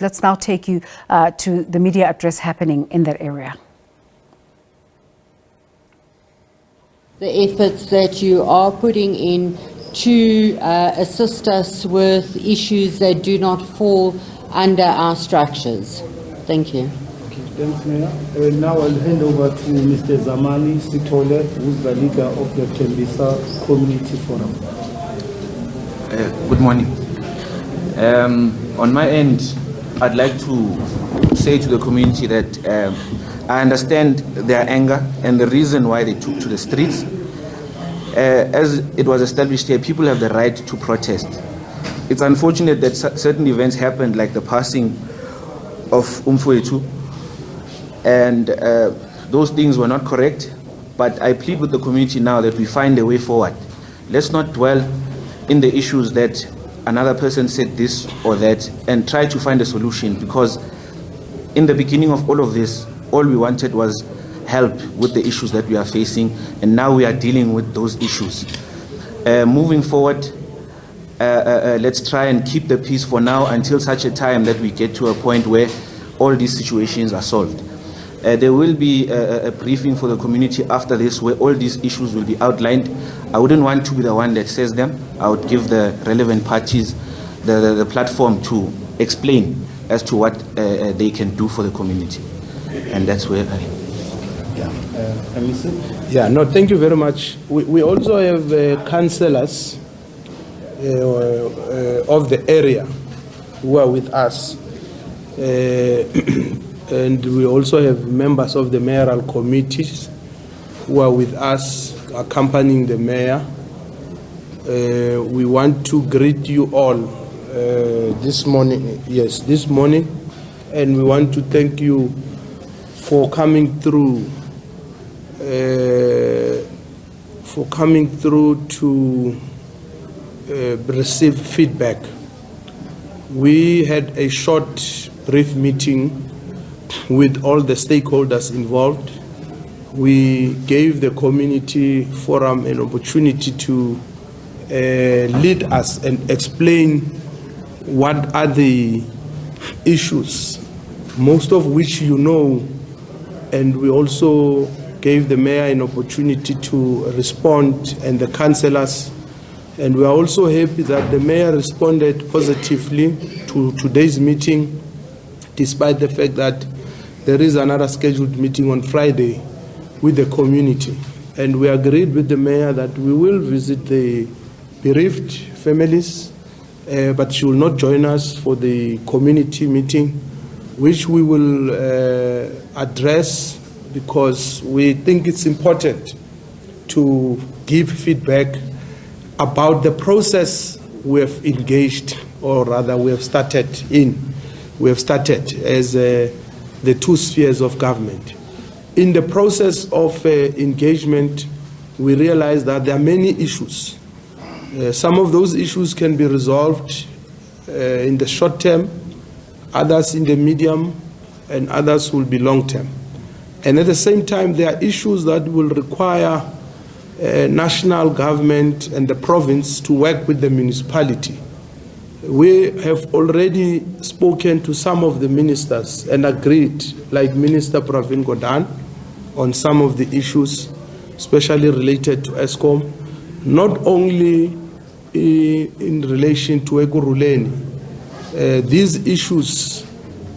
Let's now take you to the media address happening in that area. The efforts that you are putting in to assist us with issues that do not fall under our structures. Thank you. Okay, thanks, Mayor. Now I'll hand over to Mr. Zamani Sitole, who's the leader of the Tembisa Community Forum. Good morning. On my end, I'd like to say to the community that I understand their anger and the reason why they took to the streets. As it was established here, people have the right to protest. It's unfortunate that certain events happened, like the passing of Umfowethu, and those things were not correct. But I plead with the community now that we find a way forward. Let's not dwell in the issues that another person said this or that and try to find a solution, because in the beginning of all of this, all we wanted was help with the issues that we are facing, and now we are dealing with those issues. Moving forward, let's try and keep the peace for now until such a time that we get to a point where all these situations are solved. There will be a briefing for the community after this where all these issues will be outlined. I wouldn't want to be the one that says them. I would give the relevant parties the platform to explain as to what they can do for the community. And that's where I... Yeah, no, thank you very much. We also have councillors of the area who are with us. And we also have members of the mayoral committees who are with us, accompanying the mayor. We want to greet you all this morning, and we want to thank you for coming through to receive feedback. We had a short, brief meeting with all the stakeholders involved. We gave the community forum an opportunity to lead us and explain what are the issues, most of which you know, and we also gave the mayor an opportunity to respond and the councillors. And we are also happy that the mayor responded positively to today's meeting, despite the fact that there is another scheduled meeting on Friday with the community. And we agreed with the mayor that we will visit the bereaved families, but she will not join us for the community meeting, which we will address because we think it's important to give feedback about the process we have engaged, or rather we have started in. We have started as the two spheres of government. In the process of engagement, we realize that there are many issues. Some of those issues can be resolved in the short term, others in the medium, and others will be long term. And at the same time, there are issues that will require national government and the province to work with the municipality. We have already spoken to some of the ministers and agreed, like Minister Pravin Gordhan, on some of the issues, especially related to ESCOM, not only in relation to Ekurhuleni. These issues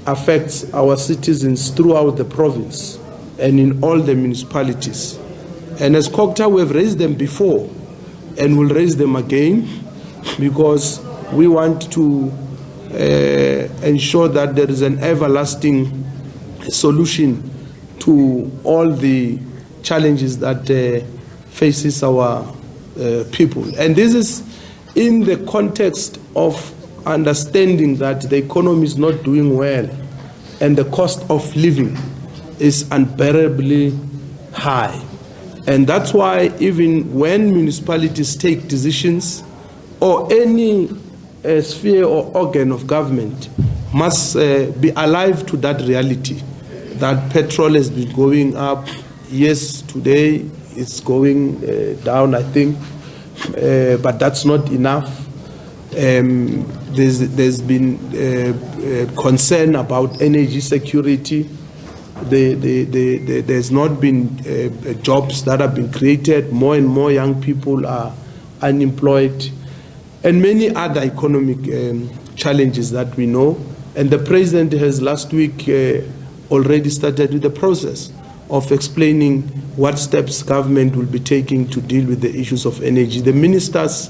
affect our citizens throughout the province and in all the municipalities. And as Cogta, we have raised them before and will raise them again, because we want to ensure that there is an everlasting solution to all the challenges that faces our people. And this is in the context of understanding that the economy is not doing well and the cost of living is unbearably high. And that's why even when municipalities take decisions, or any sphere or organ of government must be alive to that reality, that petrol has been going up. Yes, today it's going down, I think, but that's not enough. There's been concern about energy security. There's not been jobs that have been created. More and more young people are unemployed, and many other economic challenges that we know. And the president has last week already started with the process of explaining what steps government will be taking to deal with the issues of energy. The ministers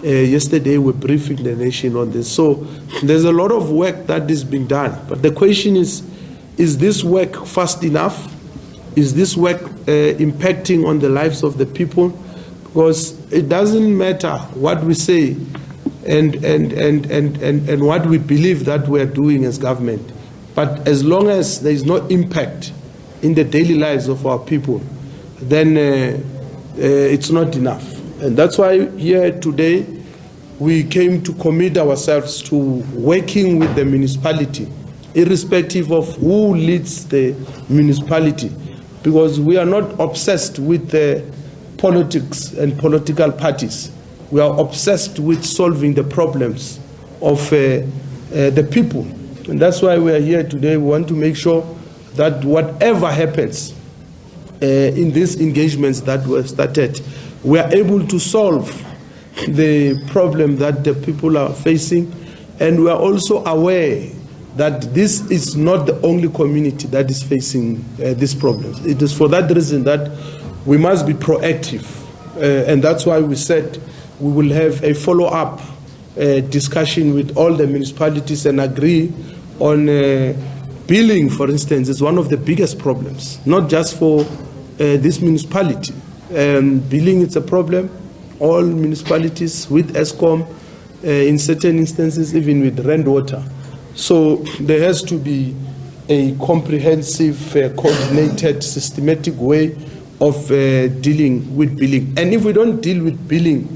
yesterday were briefing the nation on this. So there's a lot of work that is being done. But the question is this work fast enough? Is this work impacting on the lives of the people? Because it doesn't matter what we say and what we believe that we're doing as government. But as long as there is no impact in the daily lives of our people, then it's not enough. And that's why here today we came to commit ourselves to working with the municipality, irrespective of who leads the municipality, because we are not obsessed with politics and political parties. We are obsessed with solving the problems of the people. And that's why we are here today. We want to make sure that whatever happens in these engagements that were started, we are able to solve the problem that the people are facing. And we are also aware that this is not the only community that is facing these problems. It is for that reason that we must be proactive. And that's why we said we will have a follow-up discussion with all the municipalities and agree on billing, for instance, is one of the biggest problems, not just for this municipality. Billing is a problem. All municipalities with ESCOM, in certain instances, even with rent water. So there has to be a comprehensive, coordinated, systematic way of dealing with billing. And if we don't deal with billing,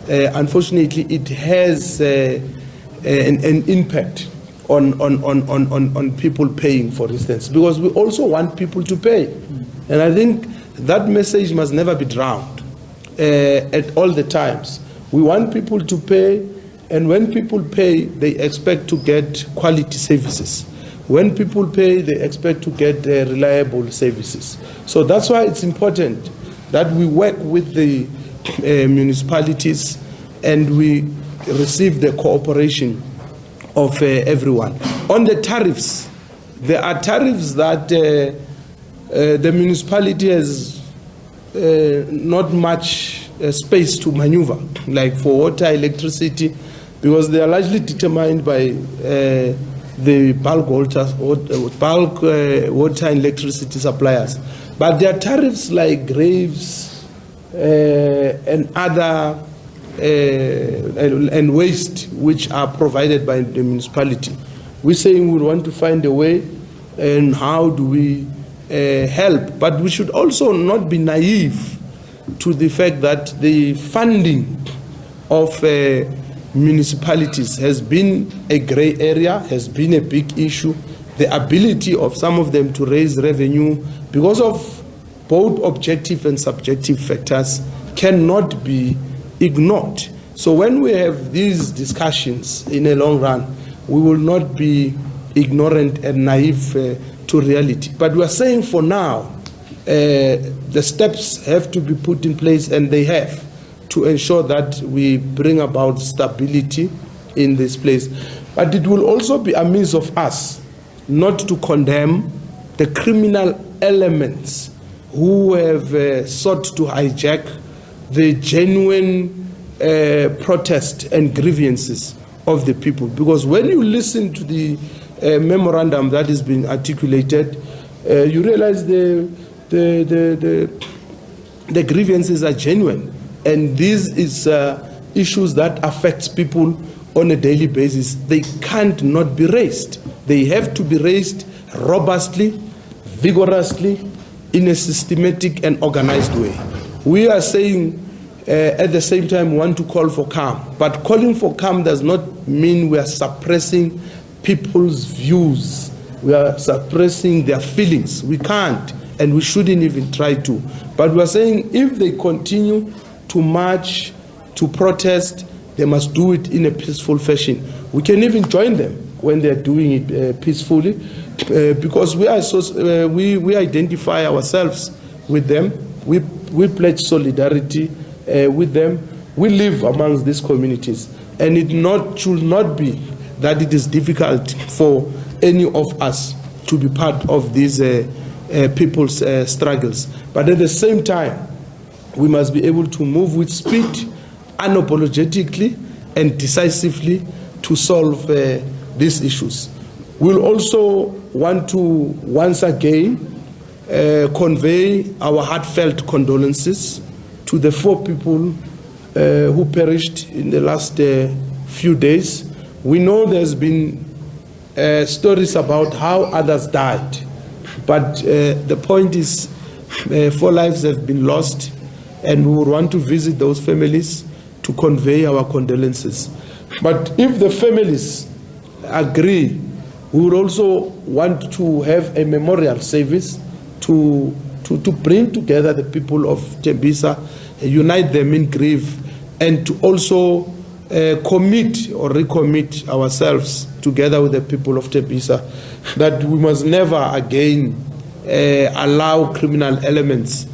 unfortunately, it has an impact on people paying, for instance, because we also want people to pay. And I think that message must never be drowned at all the times. We want people to pay, and when people pay, they expect to get quality services. When people pay, they expect to get reliable services. So that's why it's important that we work with the municipalities and we receive the cooperation of everyone. On the tariffs, there are tariffs that the municipality has not much space to maneuver, like for water, electricity, because they are largely determined by the bulk water and electricity suppliers. But there are tariffs like graves and other and waste which are provided by the municipality. We're saying we want to find a way and how do we help, but we should also not be naive to the fact that the funding of municipalities has been a gray area, has been a big issue. The ability of some of them to raise revenue because of both objective and subjective factors cannot be ignored. So when we have these discussions in a long run, we will not be ignorant and naive to reality. But we are saying for now, the steps have to be put in place, and they have, to ensure that we bring about stability in this place. But it will also be a means of us not to condemn the criminal elements who have sought to hijack the genuine protest and grievances of the people. Because when you listen to the memorandum that is being articulated, you realize the grievances are genuine. And this is issues that affects people on a daily basis. They can't not be raised. They have to be raised robustly, vigorously, in a systematic and organized way. We are saying at the same time we want to call for calm. But calling for calm does not mean we are suppressing people's views. We are suppressing their feelings. We can't, and we shouldn't even try to. But we are saying if they continue to march, to protest, they must do it in a peaceful fashion. We can even join them when they're doing it peacefully, because we identify ourselves with them. We pledge solidarity with them. We live amongst these communities, and it should not be that it is difficult for any of us to be part of these people's struggles. But at the same time, we must be able to move with speed, unapologetically and decisively to solve these issues. We'll also want to once again convey our heartfelt condolences to the 4 people who perished in the last few days. We know there's been stories about how others died, but the point is 4 lives have been lost, and we would want to visit those families to convey our condolences. But if the families agree, we would also want to have a memorial service to bring together the people of Tembisa, unite them in grief, and to also commit or recommit ourselves together with the people of Tembisa that we must never again allow criminal elements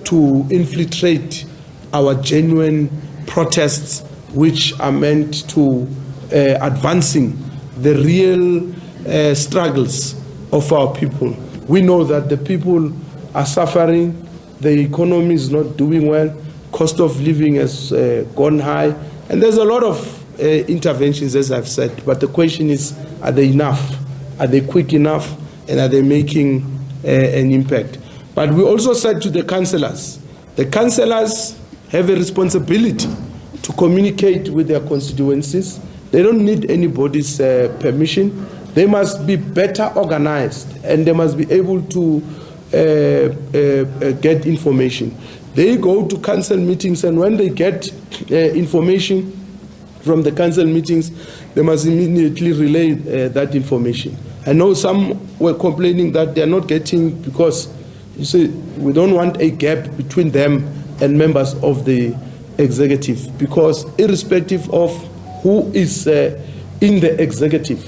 to infiltrate our genuine protests, which are meant to advancing the real struggles of our people. We know that the people are suffering, the economy is not doing well, cost of living has gone high, and there's a lot of interventions, as I've said, but the question is, are they enough? Are they quick enough? And are they making an impact? But we also said to the councillors have a responsibility to communicate with their constituencies. They don't need anybody's permission. They must be better organized, and they must be able to get information. They go to council meetings, and when they get information from the council meetings, they must immediately relay that information. I know some were complaining that they are not getting, because you see, we don't want a gap between them and members of the executive, because irrespective of who is in the executive,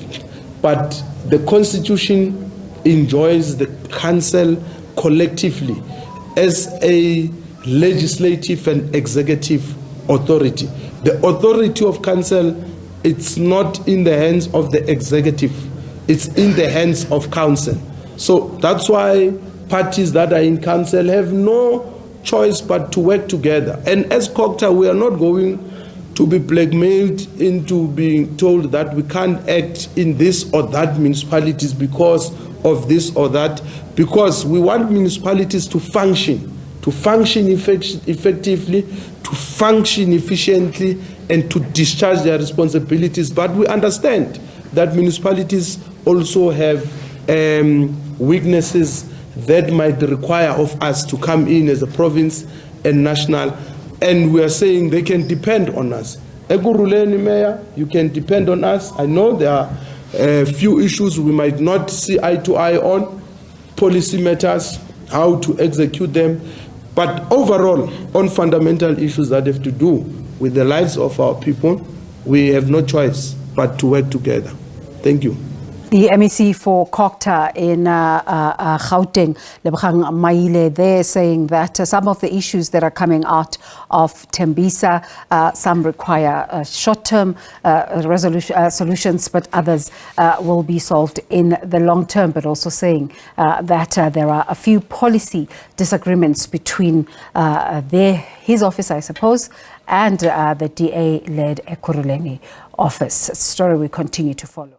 but the Constitution enjoys the council collectively as a legislative and executive authority. The authority of council, it's not in the hands of the executive, it's in the hands of council. So that's why parties that are in council have no choice but to work together. And as Cogta, we are not going to be blackmailed into being told that we can't act in this or that municipalities because of this or that, because we want municipalities to function effectively, to function efficiently, and to discharge their responsibilities. But we understand that municipalities also have weaknesses that might require of us to come in as a province and national, and we are saying they can depend on us. Ekurhuleni Mayor, you can depend on us. I know there are a few issues we might not see eye to eye on, policy matters, how to execute them, but overall, on fundamental issues that have to do with the lives of our people, we have no choice but to work together. Thank you. The MEC for Cogta in Gauteng, Lebogang Maile, they're saying that some of the issues that are coming out of Tembisa, some require short-term solutions, but others will be solved in the long term, but also saying that there are a few policy disagreements between his office, I suppose, and the DA-led Ekurhuleni office. A story we continue to follow.